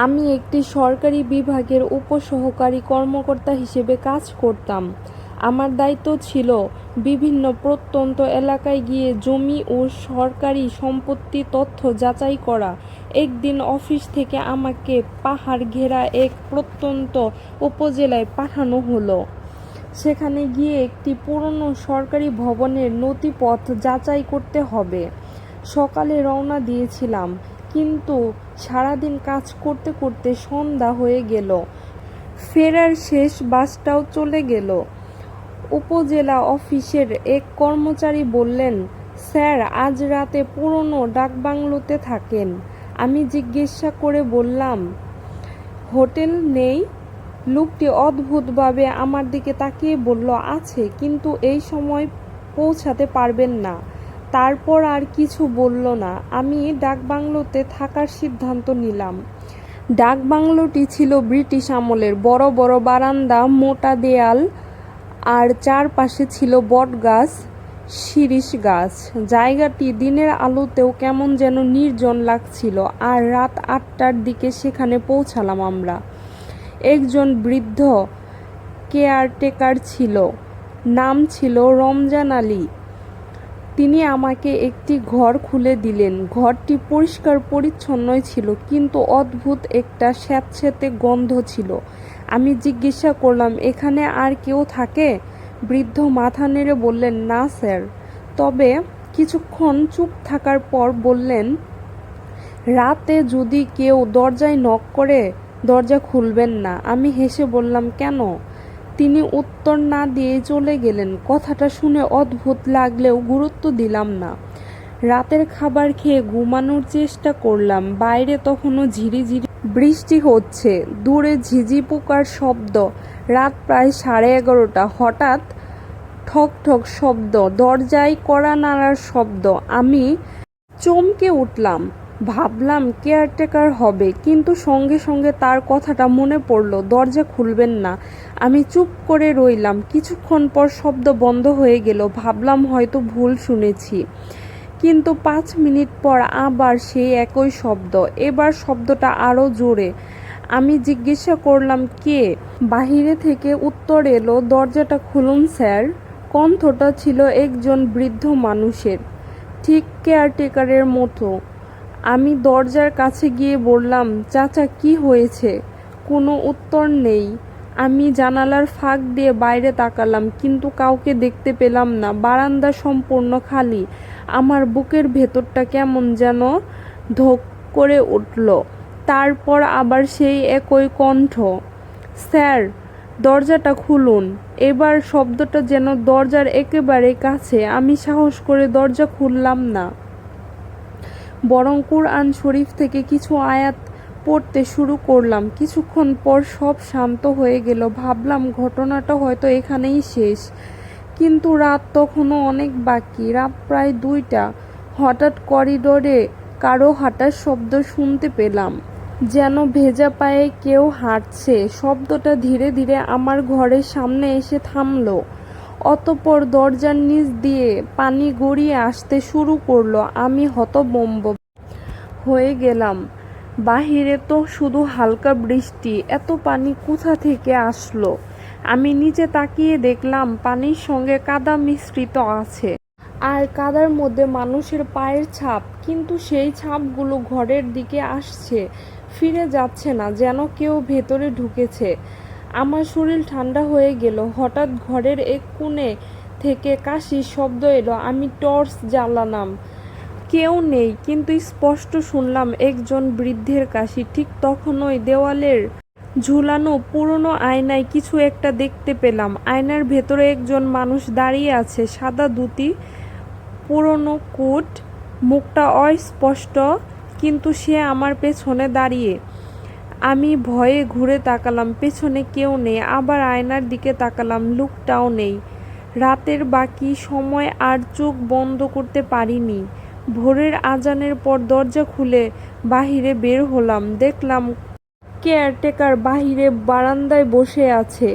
আমি একটি সরকারি বিভাগের উপসহকারী কর্মকর্তা হিসেবে কাজ করতাম। আমার দায়িত্ব ছিল বিভিন্ন প্রত্যন্ত এলাকায় গিয়ে জমি ও সরকারি সম্পত্তি তথ্য যাচাই করা। একদিন অফিস থেকে আমাকে পাহাড় ঘেরা এক প্রত্যন্ত উপজেলায় পাঠানো হলো। সেখানে গিয়ে একটি পুরনো সরকারি ভবনের নথিপত্র যাচাই করতে হবে। সকালে রওনা দিয়েছিলাম, কিন্তু সারাদিন কাজ করতে করতে সন্ধ্যা হয়ে গেল। ফেরার শেষ বাসটাও চলে গেল। উপজেলা অফিসের এক কর্মচারী বললেন, স্যার আজ রাতে পুরনো ডাকবাংলোতে থাকেন। আমি জিজ্ঞাসা করে বললাম, হোটেল নেই? লোকটি অদ্ভুতভাবে আমার দিকে তাকিয়ে বলল, আছে, কিন্তু এই সময় পৌঁছাতে পারবেন না। তারপর আর কিছু বলল না। আমি ডাকবাংলোতে থাকার সিদ্ধান্ত নিলাম। ডাকবাংলোটি ছিল ব্রিটিশ আমলের। বড় বড় বারান্দা, মোটা দেয়াল, আর চারপাশে ছিল বটগাছ, শিরীষ গাছ। জায়গাটি দিনের আলোতেও কেমন যেন নির্জন লাগছিল। আর রাত 8টার দিকে সেখানে পৌঁছালাম আমরা। একজন বৃদ্ধ কেয়ারটেকার ছিল, নাম ছিল রমজান আলী। তিনি আমাকে একটি ঘর খুলে দিলেন। ঘরটি পরিষ্কার পরিচ্ছন্নই ছিল, কিন্তু অদ্ভুত একটা স্যাঁতসেঁতে গন্ধ ছিল। আমি জিজ্ঞাসা করলাম, এখানে আর কেউ থাকে? বৃদ্ধ মাথা নেড়ে বললেন, না স্যার। তবে কিছুক্ষণ চুপ থাকার পর বললেন, রাতে যদি কেউ দরজায় নক করে দরজা খুলবেন না। আমি হেসে বললাম, কেন? তিনি উত্তর না দিয়ে চলে গেলেন। কথাটা শুনে অদ্ভুত লাগলেও গুরুত্ব দিলাম না। রাতের খাবার খেয়ে ঘুমানোর চেষ্টা করলাম। বাইরে তখনও ঝিরিঝিরি বৃষ্টি হচ্ছে, দূরে ঝিঝি পোকার শব্দ। রাত প্রায় 11:30। হঠাৎ ঠক ঠক শব্দ, দরজায় কড়া নাড়ার শব্দ। আমি চমকে উঠলাম। ভাবলাম কেয়ারটেকার হবে, কিন্তু সঙ্গে সঙ্গে তার কথাটা মনে পড়ল, দরজা খুলবেন না। আমি চুপ করে রইলাম। কিছুক্ষণ পর শব্দ বন্ধ হয়ে গেল। ভাবলাম হয়তো ভুল শুনেছি, কিন্তু 5 মিনিট পর আবার সেই একই শব্দ। এবার শব্দটা আরও জোরে। আমি জিজ্ঞাসা করলাম, কে? বাহিরে থেকে উত্তর এলো, দরজাটা খুলুন স্যার। কণ্ঠটা ছিল একজন বৃদ্ধ মানুষের, ঠিক কেয়ারটেকারের মতো। আমি দরজার কাছে গিয়ে বললাম, চাচা কি হয়েছে? কোনো উত্তর নেই। আমি জানালার ফাঁক দিয়ে বাইরে তাকালাম, কিন্তু কাউকে দেখতে পেলাম না। বারান্দা সম্পূর্ণ খালি। আমার বুকের ভেতরটা কেমন যেন ধক করে উঠল। তারপর আবার সেই একই কণ্ঠ, স্যার দরজাটা খুলুন। এবার শব্দটা যেন দরজার একেবারে কাছে। আমি সাহস করে দরজা খুললাম না, বরং কুরআন শরীফ থেকে কিছু আয়াত পড়তে শুরু করলাম। কিছুক্ষণ পর সব শান্ত হয়ে গেল। ভাবলাম ঘটনাটা হয়তো এখানেই শেষ, কিন্তু রাত তখনও অনেক বাকি। রাত প্রায় 2টা। হঠাৎ করিডোরে কারো হাঁটার শব্দ শুনতে পেলাম, যেন ভেজা পায়ে কেউ হাঁটছে। শব্দটা ধীরে ধীরে আমার ঘরের সামনে এসে থামল। অতঃপর দরজার নিচ দিয়ে পানি গড়িয়ে আসতে শুরু করলো। আমি হতভম্ব হয়ে গেলাম। বাহিরে তো শুধু হালকা বৃষ্টি, এত পানি কোথা থেকে আসলো? আমি নিচে তাকিয়ে দেখলাম পানির সঙ্গে কাদা মিশ্রিত আছে, আর কাদার মধ্যে মানুষের পায়ের ছাপ। কিন্তু সেই ছাপগুলো ঘরের দিকে আসছে, ফিরে যাচ্ছে না, যেন কেউ ভেতরে ঢুকেছে। আমার শরীর ঠান্ডা হয়ে গেল। হঠাৎ ঘরের এক কোণে থেকে কাশির শব্দ এলো। আমি টর্চ জ্বালালাম। কেউ নেই, কিন্তু স্পষ্ট শুনলাম একজন বৃদ্ধের কাশি। ঠিক তখনই দেওয়ালের ঝুলানো পুরনো আয়নায় কিছু একটা দেখতে পেলাম। আয়নার ভেতরে একজন মানুষ দাঁড়িয়ে আছে, সাদা ধুতি, পুরনো কোট, মুখটা অস্পষ্ট, কিন্তু সে আমার পেছনে দাঁড়িয়ে। আমি ভয়ে ঘুরে তাকালাম, পেছনে কেউ নেই। আবার আয়নার দিকে তাকালাম, লোকটাও নেই। রাতের বাকি সময় আর চোখ বন্ধ করতে পারিনি। ভোরের আজানের পর দরজা খুলে বাহিরে বের হলাম। দেখলাম কেয়ারটেকার বাহিরে বারান্দায় বসে আছে।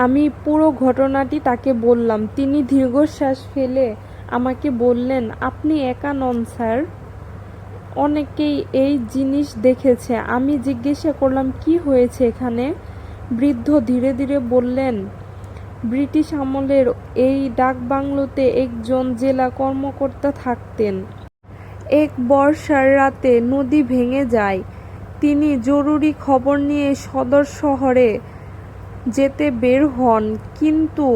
আমি পুরো ঘটনাটি তাকে বললাম। তিনি দীর্ঘশ্বাস ফেলে আমাকে বললেন, আপনি একা নন স্যার, অনেকেই এই জিনিস দেখেছে। আমি জিজ্ঞাসা করলাম কি হয়েছে এখানে। বৃদ্ধ ধীরে ধীরে বললেন, ব্রিটিশ আমলের এই ডাকবাংলোতে একজন জেলা কর্মকর্তা থাকতেন। এক বর্ষার রাতে নদী ভেঙে যায়। তিনি জরুরি খবর নিয়ে সদর শহরে যেতে বের হন, কিন্তু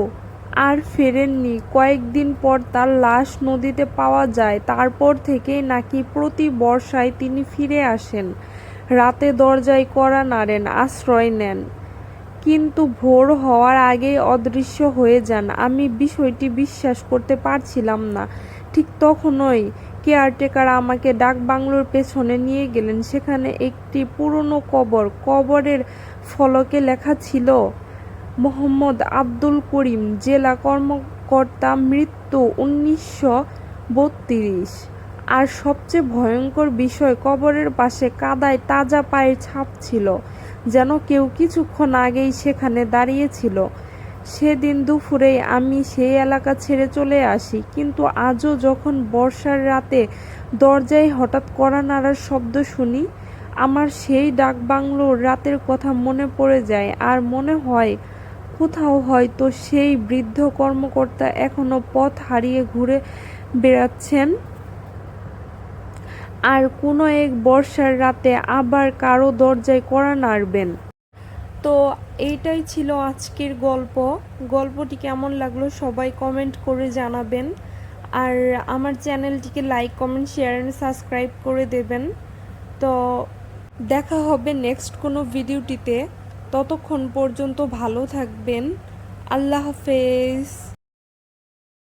আর ফেরেননি। কয়েকদিন পর তার লাশ নদীতে পাওয়া যায়। তারপর থেকেই নাকি প্রতি বর্ষায় তিনি ফিরে আসেন, রাতে দরজায় কড়া নাড়েন, আশ্রয় নেন, কিন্তু ভোর হওয়ার আগেই অদৃশ্য হয়ে যান। আমি বিষয়টি বিশ্বাস করতে পারছিলাম না। ঠিক তখনই কেয়ারটেকার আমাকে ডাকবাংলোর পেছনে নিয়ে গেলেন। সেখানে একটি পুরনো কবর। কবরের ফলকে লেখা ছিল, মোহাম্মদ আব্দুল করিম, জেলা কর্মকর্তা, মৃত্যু 1932। আর সবচেয়ে ভয়ঙ্কর বিষয়, কবরের পাশে কাদায় তাজা পায়ের ছাপ ছিল, যেন কেউ কিছুক্ষণ আগেই সেখানে দাঁড়িয়েছিল। সেদিন দুপুরেই আমি সেই এলাকা ছেড়ে চলে আসি, কিন্তু আজও যখন বর্ষার রাতে দরজায় হঠাৎ কড়া নাড়ার শব্দ শুনি, আমার সেই ডাকবাংলোর রাতের কথা মনে পড়ে যায়। আর মনে হয় কোথাও হয়তো সেই বৃদ্ধ কর্মকর্তা এখনো পথ হারিয়ে ঘুরে বেড়াচ্ছেন, আর কোনো এক বর্ষার রাতে আবার কারো দরজায় কড়া নাড়বেন। তো এইটাই ছিল আজকের গল্প। গল্পটি কেমন লাগলো সবাই কমেন্ট করে জানাবেন, আর আমার চ্যানেলটিকে like, comment, share and subscribe করে দেবেন। তো দেখা হবে নেক্সট কোনো ভিডিওটিতে। ততক্ষণ পর্যন্ত ভালো থাকবেন। আল্লাহ হাফেজ।